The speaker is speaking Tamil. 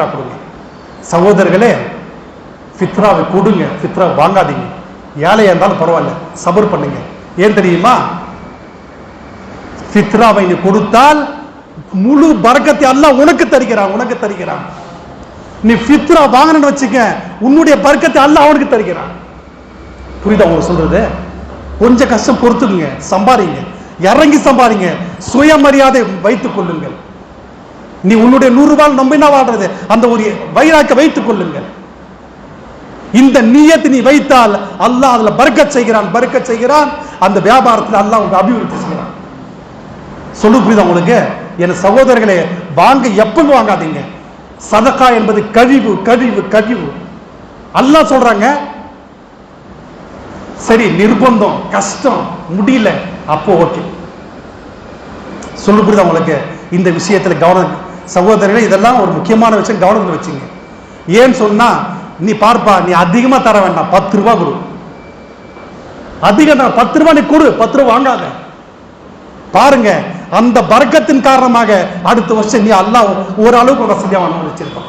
கொடுங்க. சகோதரர்களே, ஃபித்ராவை கொடுங்க, ஃபித்ரா வாங்காதீங்க. ஏழையா இருந்தாலும் பரவாயில்ல, சபர் பண்ணுங்க. ஏன் தெரியுமா? ஃபித்ராவை நீ கொடுத்தால் முழு பரக்கத்தை அல்லாஹ் உனக்கு தருகிறான். நீ ஃபித்ரா வாங்கணும்னு வச்சுக்க, உன்னுடைய பரக்கத்தை அல்லாஹ் அவனுக்கு தருகிறான். புரியுதா உங்களுக்கு சொல்றது? கொஞ்சம் கஷ்டம் பொறுத்துக்குங்க, சம்பாதிங்க, இறங்கி சம்பாதிங்க, சுயமரியாதை வைத்துக் கொள்ளுங்கள். நீ உன்னுடைய 100 ரூபாய் நம்பினா வாழ்றது, அந்த ஒரு வைராக்க வைத்துக் கொள்ளுங்கள். இந்த நியத்தை நீ வைத்தால் அல்லாஹ் அதுல பரக்கத் செய்கிறான். அந்த வியாபாரத்தில் அல்லாஹ் உங்களுக்கு அபிவிருத்தி செய்கிறான். சொல்லு, புரியுதா உங்களுக்கு? என் சகோதரர்களே, வாங்க, எப்பவும் வாங்காதீங்க. சதகா என்பது கழிவு. அல்லாஹ் சொல்றாங்க. சரி, நிர்பந்தம், கஷ்டம், முடியல, அப்போ ஓகே. சொல்லு, புரியுதா உங்களுக்கு? இந்த விஷயத்துல கவனம் சகோதரர்களே, இதெல்லாம் ஒரு முக்கியமான விஷயம், கவனத்தில் வச்சுங்க. ஏன்னு சொன்னா, நீ பார்ப்பா, நீ அதிகமா தர வேண்டாம், 10 ரூபாய் கொடு. அதிகம் 10 ரூபாய் நீ கொடு, 10 ரூபாய் வாங்காத. பாருங்க, அந்த பரக்கத்தின் காரணமாக அடுத்த வருஷம் நீ அல்லாஹ் ஓரளவுக்கு வசதியா வச்சிருப்பான்.